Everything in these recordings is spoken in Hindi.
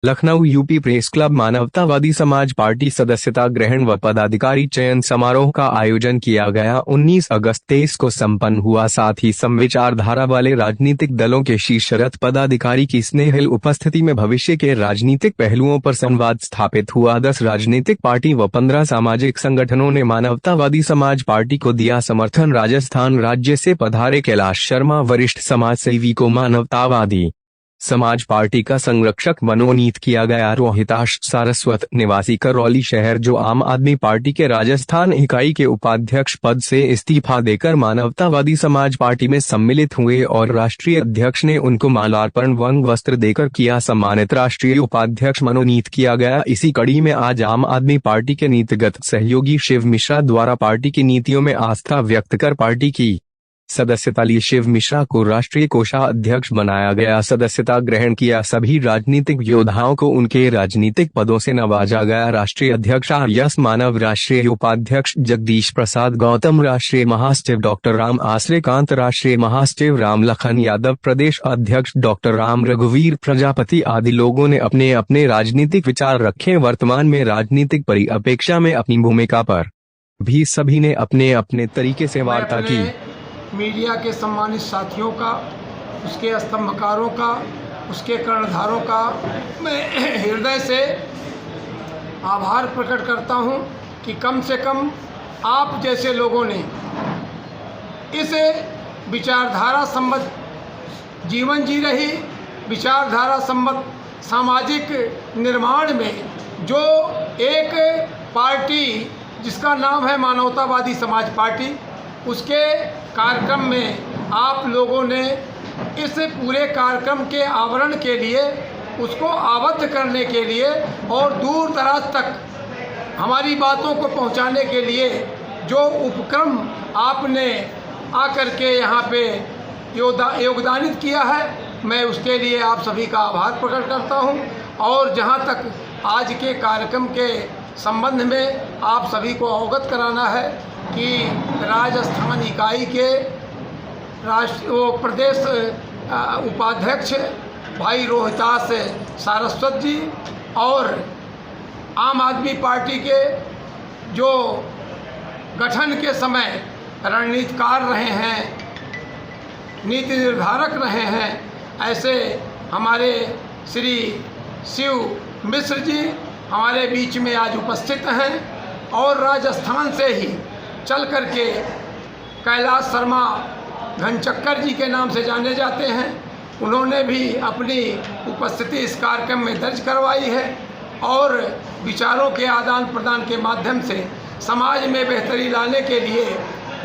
लखनऊ यूपी प्रेस क्लब मानवतावादी समाज पार्टी सदस्यता ग्रहण व पदाधिकारी चयन समारोह का आयोजन किया गया। 19 अगस्त 23 को संपन्न हुआ। साथ ही समविचारधारा वाले राजनीतिक दलों के शीर्षस्थ पदाधिकारी की स्नेहिल उपस्थिति में भविष्य के राजनीतिक पहलुओं पर संवाद स्थापित हुआ। 10 राजनीतिक पार्टी व 15 सामाजिक संगठनों ने मानवतावादी समाज पार्टी को दिया समर्थन। राजस्थान राज्य से पधारे कैलाश शर्मा वरिष्ठ समाज सेवी को मानवतावादी समाज पार्टी का संरक्षक मनोनीत किया गया। रोहिताश सारस्वत निवासी करौली शहर जो आम आदमी पार्टी के राजस्थान इकाई के उपाध्यक्ष पद से इस्तीफा देकर मानवतावादी समाज पार्टी में सम्मिलित हुए और राष्ट्रीय अध्यक्ष ने उनको माल्यार्पण व वस्त्र देकर किया सम्मानित। राष्ट्रीय उपाध्यक्ष मनोनीत किया गया। इसी कड़ी में आज आम आदमी पार्टी के नीतिगत सहयोगी शिव मिश्रा द्वारा पार्टी की नीतियों में आस्था व्यक्त कर पार्टी की सदस्यता ली। शिव मिश्रा को राष्ट्रीय कोषाध्यक्ष बनाया गया। सदस्यता ग्रहण किया। सभी राजनीतिक योद्धाओं को उनके राजनीतिक पदों से नवाजा गया। राष्ट्रीय अध्यक्ष यस मानव, राष्ट्रीय उपाध्यक्ष जगदीश प्रसाद गौतम, राष्ट्रीय महासचिव डॉक्टर राम आश्रयकांत, राष्ट्रीय महासचिव राम लखन यादव, प्रदेश अध्यक्ष डॉक्टर राम रघुवीर प्रजापति आदि लोगों ने अपने अपने राजनीतिक विचार रखे। वर्तमान में राजनीतिक परिअपेक्षा में अपनी भूमिका पर भी सभी ने अपने अपने तरीके से वार्ता की। मीडिया के सम्मानित साथियों का, उसके स्तंभकारों का, उसके कर्णधारों का मैं हृदय से आभार प्रकट करता हूं कि कम से कम आप जैसे लोगों ने इस विचारधारा सम्मत जीवन जी रही विचारधारा सम्मत सामाजिक निर्माण में जो एक पार्टी जिसका नाम है मानवतावादी समाज पार्टी, उसके कार्यक्रम में आप लोगों ने इस पूरे कार्यक्रम के आवरण के लिए, उसको आबद्ध करने के लिए और दूर दराज तक हमारी बातों को पहुंचाने के लिए जो उपक्रम आपने आकर के यहाँ पे योगदानित किया है, मैं उसके लिए आप सभी का आभार प्रकट करता हूँ। और जहाँ तक आज के कार्यक्रम के संबंध में आप सभी को अवगत कराना है कि राजस्थान इकाई के प्रदेश उपाध्यक्ष भाई रोहिताश सारस्वत जी और आम आदमी पार्टी के जो गठन के समय रणनीतिकार रहे हैं, नीति निर्धारक रहे हैं, ऐसे हमारे श्री शिव मिश्र जी हमारे बीच में आज उपस्थित हैं। और राजस्थान से ही चल कर के कैलाश शर्मा घनचक्कर जी के नाम से जाने जाते हैं, उन्होंने भी अपनी उपस्थिति इस कार्यक्रम में दर्ज करवाई है और विचारों के आदान प्रदान के माध्यम से समाज में बेहतरी लाने के लिए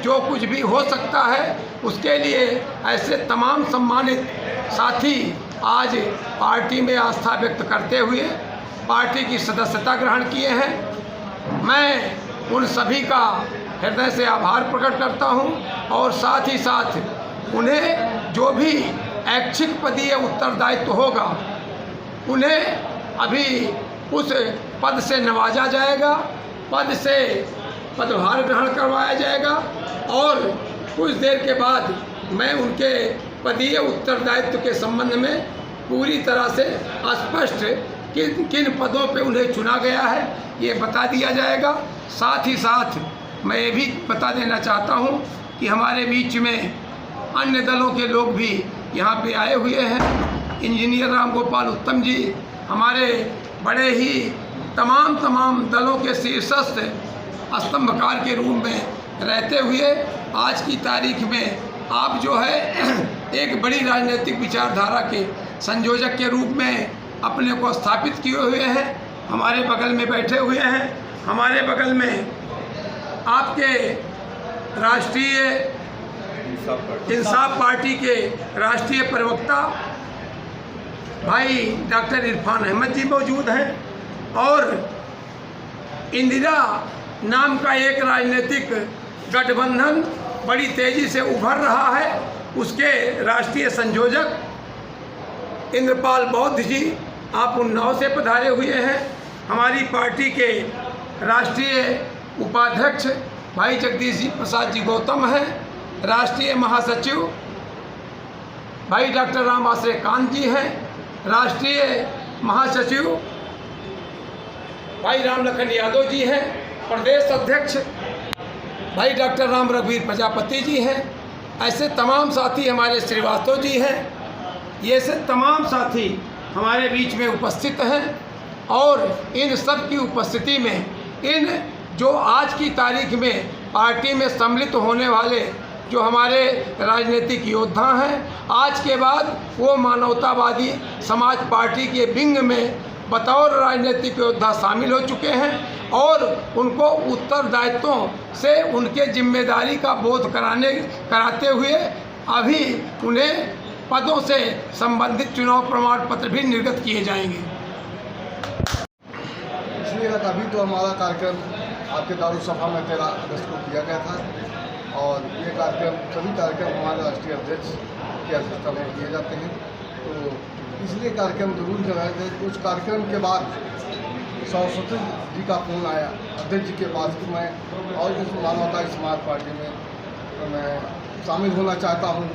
जो कुछ भी हो सकता है उसके लिए ऐसे तमाम सम्मानित साथी आज पार्टी में आस्था व्यक्त करते हुए पार्टी की सदस्यता ग्रहण किए हैं। मैं उन सभी का हृदय से आभार प्रकट करता हूं और साथ ही साथ उन्हें जो भी ऐच्छिक पदीय उत्तरदायित्व होगा उन्हें अभी उस पद से नवाजा जाएगा, पद से पदभार ग्रहण करवाया जाएगा और कुछ देर के बाद मैं उनके पदीय उत्तरदायित्व के संबंध में पूरी तरह से स्पष्ट किन किन पदों पे उन्हें चुना गया है ये बता दिया जाएगा। साथ ही साथ मैं ये भी बता देना चाहता हूँ कि हमारे बीच में अन्य दलों के लोग भी यहाँ पे आए हुए हैं। इंजीनियर राम गोपाल उत्तम जी हमारे बड़े ही तमाम दलों के शीर्षस्थ स्तंभकार के रूप में रहते हुए आज की तारीख में आप जो है एक बड़ी राजनीतिक विचारधारा के संयोजक के रूप में अपने को स्थापित किए हुए हैं। हमारे बगल में बैठे हुए हैं, हमारे बगल में आपके राष्ट्रीय इंसाफ पार्टी के राष्ट्रीय प्रवक्ता भाई डॉक्टर इरफान अहमद जी मौजूद हैं और इंदिरा नाम का एक राजनीतिक गठबंधन बड़ी तेजी से उभर रहा है, उसके राष्ट्रीय संयोजक इंद्रपाल बौद्ध जी आप उन्नाव से पधारे हुए हैं। हमारी पार्टी के राष्ट्रीय उपाध्यक्ष भाई जगदीश प्रसाद जी गौतम हैं। राष्ट्रीय महासचिव भाई डॉक्टर राम आश्रयकांत जी हैं। राष्ट्रीय महासचिव भाई राम लखन यादव जी हैं, प्रदेश अध्यक्ष भाई डॉक्टर राम रघुवीर प्रजापति जी हैं, ऐसे तमाम साथी हमारे श्रीवास्तव जी हैं, ये से तमाम साथी हमारे बीच में उपस्थित हैं। और इन सब की उपस्थिति में इन जो आज की तारीख में पार्टी में सम्मिलित होने वाले जो हमारे राजनीतिक योद्धा हैं, आज के बाद वो मानवतावादी समाज पार्टी के विंग में बतौर राजनीतिक योद्धा शामिल हो चुके हैं और उनको उत्तरदायित्वों से उनके जिम्मेदारी का बोध कराते हुए अभी उन्हें पदों से संबंधित चुनाव प्रमाण पत्र भी निर्गत किए जाएंगे। इसलिए अभी तो हमारा कार्यक्रम आपके दारुसभा में 13 अगस्त को किया गया था और ये कार्यक्रम सभी कार्यक्रम हमारे राष्ट्रीय अध्यक्ष की अध्यक्षता में किए जाते हैं, तो इसलिए कार्यक्रम जरूर कराए थे। उस कार्यक्रम के बाद सरस्वती जी का फोन आया अध्यक्ष जी के पास कि मैं और इस मानवतावादी समाज पार्टी में तो मैं शामिल होना चाहता हूं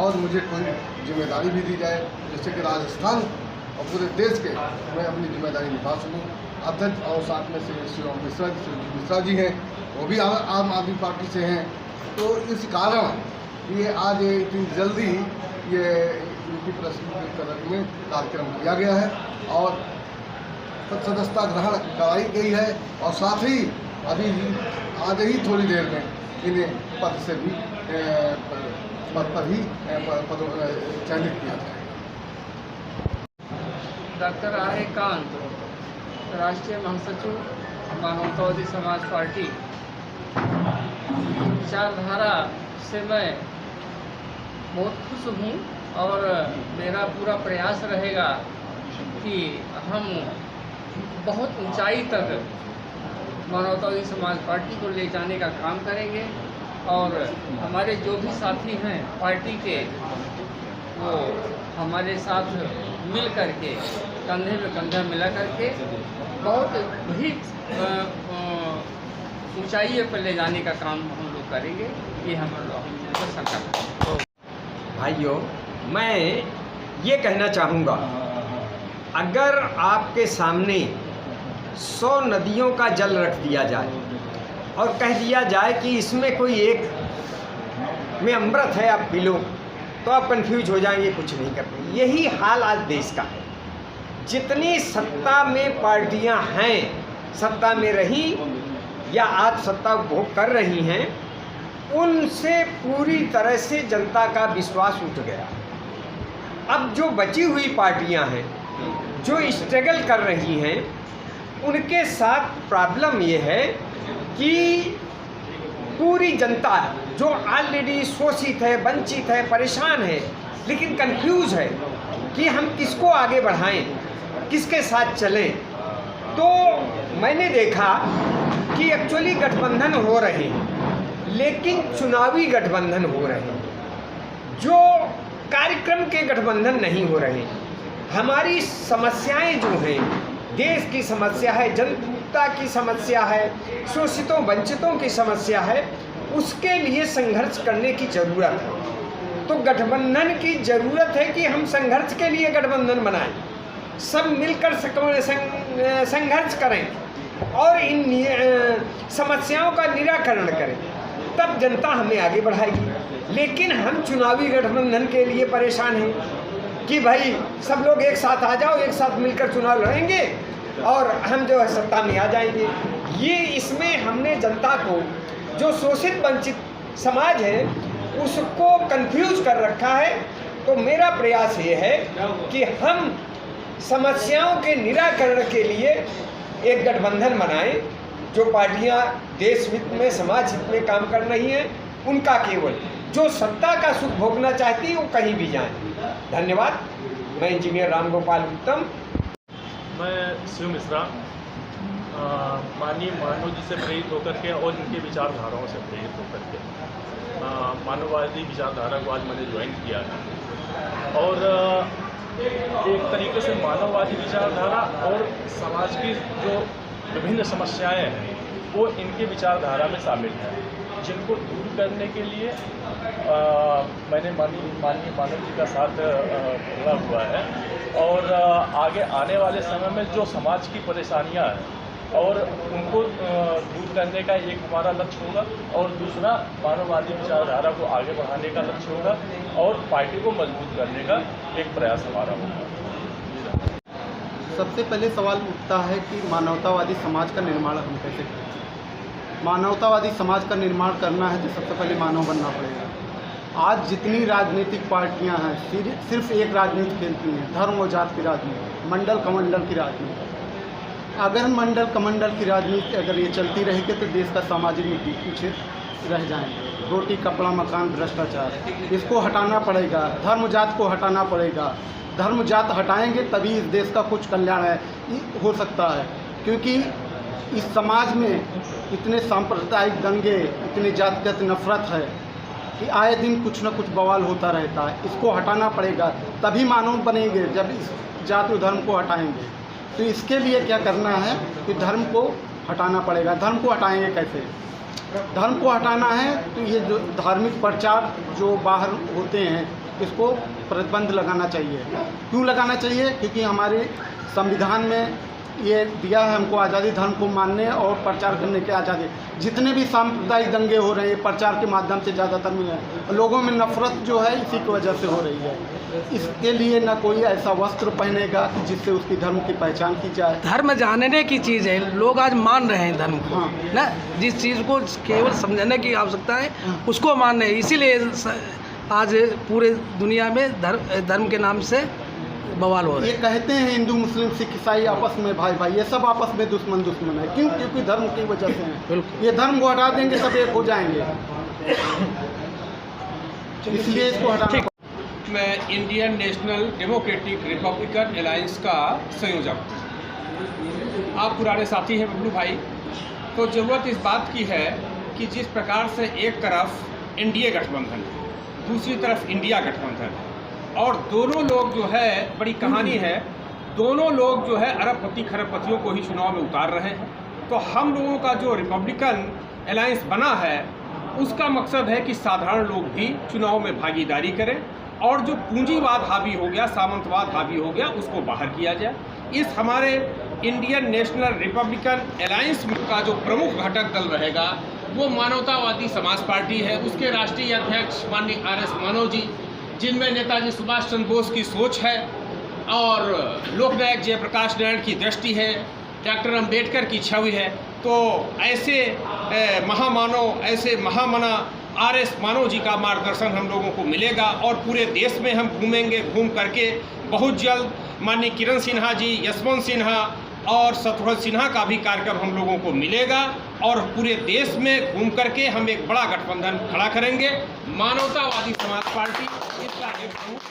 और मुझे कोई जिम्मेदारी भी दी जाए जिससे कि राजस्थान और पूरे देश के मैं अपनी जिम्मेदारी निभा सकूँ। अध्यक्ष और साथ में से श्री मिश्रा जी हैं, वो भी आम आदमी पार्टी से हैं, तो इस कारण ये आज इतनी जल्दी ये यूपी प्रदेश में कार्यक्रम किया गया है और सदस्यता ग्रहण कराई गई है और साथ ही अभी आज ही थोड़ी देर में इन्हें पद से भी पद पर ही चयनित किया जाएगा। Doctor R.A.. कांत, राष्ट्रीय महासचिव मानवतावादी समाज पार्टी। विचारधारा से मैं बहुत खुश हूँ और मेरा पूरा प्रयास रहेगा कि हम बहुत ऊंचाई तक मानवतावादी समाज पार्टी को ले जाने का काम करेंगे और हमारे जो भी साथी हैं पार्टी के वो हमारे साथ मिल करके कंधे में कंधा मिला करके बहुत भी ऊंचाई पर ले जाने का काम हम लोग करेंगे। ये हम लोग संकल्प है। भाइयों, मैं ये कहना चाहूँगा, अगर आपके सामने 100 नदियों का जल रख दिया जाए और कह दिया जाए कि इसमें कोई एक में अमृत है, आप पी लो, तो आप कंफ्यूज हो जाएंगे, कुछ नहीं कर पाएंगे। यही हाल आज देश का है। जितनी सत्ता में पार्टियां हैं, सत्ता में रही या आज सत्ता उपभोग कर रही हैं, उनसे पूरी तरह से जनता का विश्वास उठ गया। अब जो बची हुई पार्टियां हैं, जो स्ट्रगल कर रही हैं, उनके साथ प्रॉब्लम ये है कि पूरी जनता जो ऑलरेडी शोषित है, वंचित है, परेशान है, लेकिन कंफ्यूज है कि हम किसको आगे बढ़ाएं, किसके साथ चलें। तो मैंने देखा कि एक्चुअली गठबंधन हो रहे हैं, लेकिन चुनावी गठबंधन हो रहे हैं, जो कार्यक्रम के गठबंधन नहीं हो रहे। हमारी समस्याएं जो हैं, देश की समस्या है, जनता की समस्या है, शोषितों वंचितों की समस्या है, उसके लिए संघर्ष करने की ज़रूरत है। तो गठबंधन की ज़रूरत है कि हम संघर्ष के लिए गठबंधन बनाएं, सब मिलकर संघर्ष करें और इन समस्याओं का निराकरण करें, तब जनता हमें आगे बढ़ाएगी। लेकिन हम चुनावी गठबंधन के लिए परेशान हैं कि भाई सब लोग एक साथ आ जाओ, एक साथ मिलकर चुनाव लड़ेंगे और हम जो है सत्ता में आ जाएंगे। ये इसमें हमने जनता को, जो शोषित वंचित समाज है, उसको कंफ्यूज कर रखा है। तो मेरा प्रयास ये है कि हम समस्याओं के निराकरण के लिए एक गठबंधन बनाएं, जो पार्टियां देश हित में, समाज हित में काम कर रही हैं, उनका केवल जो सत्ता का सुख भोगना चाहती है वो कहीं भी जाएं। धन्यवाद। मैं इंजीनियर राम गोपाल उत्तम। मैं शिव मिश्रा, माननीय मानव जी से प्रेरित होकर के और इनके विचारधाराओं से प्रेरित होकर के मानववादी विचारधारा को आज मैंने ज्वाइन किया है और एक तरीके से मानववादी विचारधारा और समाज की जो विभिन्न समस्याएं हैं वो इनके विचारधारा में शामिल हैं, जिनको दूर करने के लिए मैंने माननीय मानव जी का साथ पकड़ा हुआ है और आगे आने वाले समय में जो समाज की परेशानियां हैं और उनको दूर करने का एक हमारा लक्ष्य होगा और दूसरा मानववादी विचारधारा को आगे बढ़ाने का लक्ष्य होगा और पार्टी को मजबूत करने का एक प्रयास हमारा होगा। सबसे पहले सवाल उठता है कि मानवतावादी समाज का निर्माण हम कैसे करें। मानवतावादी समाज का निर्माण करना है तो सबसे पहले मानव बनना पड़ेगा। आज जितनी राजनीतिक पार्टियां हैं सिर्फ एक राजनीति खेलती हैं, धर्म और जात की राजनीति, मंडल कमंडल की राजनीति। अगर मंडल कमंडल की राजनीति अगर ये चलती रहेगी तो देश का सामाजिक नीति पीछे रह जाएंगे। रोटी कपड़ा मकान भ्रष्टाचार, इसको हटाना पड़ेगा। धर्म जात को हटाना पड़ेगा। धर्म जात हटाएंगे तभी इस देश का कुछ कल्याण हो सकता है, क्योंकि इस समाज में इतने सांप्रदायिक दंगे, इतनी जातिगत नफरत है कि आए दिन कुछ न कुछ बवाल होता रहता है। इसको हटाना पड़ेगा तभी मानव बनेंगे, जब इस जाति और धर्म को हटाएंगे। तो इसके लिए क्या करना है कि धर्म को हटाना पड़ेगा। धर्म को हटाएंगे कैसे? धर्म को हटाना है तो ये जो धार्मिक प्रचार जो बाहर होते हैं इसको प्रतिबंध लगाना चाहिए। क्यों लगाना चाहिए? क्योंकि हमारे संविधान में ये दिया है हमको आज़ादी, धर्म को मानने और प्रचार करने की आज़ादी। जितने भी सांप्रदायिक दंगे हो रहे हैं प्रचार के माध्यम से ज़्यादातर मिल रहे हैं। लोगों में नफरत जो है इसी की वजह से हो रही है। इसके लिए न कोई ऐसा वस्त्र पहनेगा जिससे उसकी धर्म की पहचान की जाए। धर्म जानने की चीज़ है, लोग आज मान रहे हैं धर्म को। हाँ। ना जिस चीज़ को केवल समझने की आवश्यकता है उसको मान रहे हैं। इसीलिए आज पूरे दुनिया में धर्म के नाम से बवाल हो रहे हैं। ये कहते हैं हिंदू मुस्लिम सिख ईसाई आपस में भाई भाई, ये सब आपस में दुश्मन है। क्यों? क्योंकि धर्म की वजह से हैं। ये धर्म को हटा देंगे सब एक हो जाएंगे, इसलिए इसको हटाना। मैं Indian national democratic Republican alliance का संयोजक हूँ। आप पुराने साथी हैं बबलू भाई। तो ज़रूरत इस बात की है कि जिस प्रकार से एक तरफ एनडीए गठबंधन है, दूसरी तरफ इंडिया गठबंधन है और दोनों लोग जो है, बड़ी कहानी है, दोनों लोग जो है अरबपति खरबपतियों को ही चुनाव में उतार रहे हैं। तो हम लोगों का जो रिपब्लिकन अलायंस बना है उसका मकसद है कि साधारण लोग भी चुनाव में भागीदारी करें और जो पूंजीवाद हावी हो गया, सामंतवाद हावी हो गया, उसको बाहर किया जाए। इस हमारे इंडियन नेशनल रिपब्लिकन अलायंस का जो प्रमुख घटक दल रहेगा वो मानवतावादी समाज पार्टी है। उसके राष्ट्रीय अध्यक्ष माननीय RS माधव जी, जिनमें नेताजी सुभाष चंद्र बोस की सोच है और लोकनायक जयप्रकाश नारायण की दृष्टि है, डॉक्टर अम्बेडकर की छवि है। तो ऐसे महामानव, ऐसे महामना RS माधव जी का मार्गदर्शन हम लोगों को मिलेगा और पूरे देश में हम घूमेंगे। घूम करके बहुत जल्द माननीय किरण सिन्हा जी, यशवंत सिन्हा और शत्रुघ्न सिन्हा का भी कार्यक्रम हम लोगों को मिलेगा और पूरे देश में घूम करके हम एक बड़ा गठबंधन खड़ा करेंगे। मानवतावादी समाज पार्टी इसका एक प्रमुख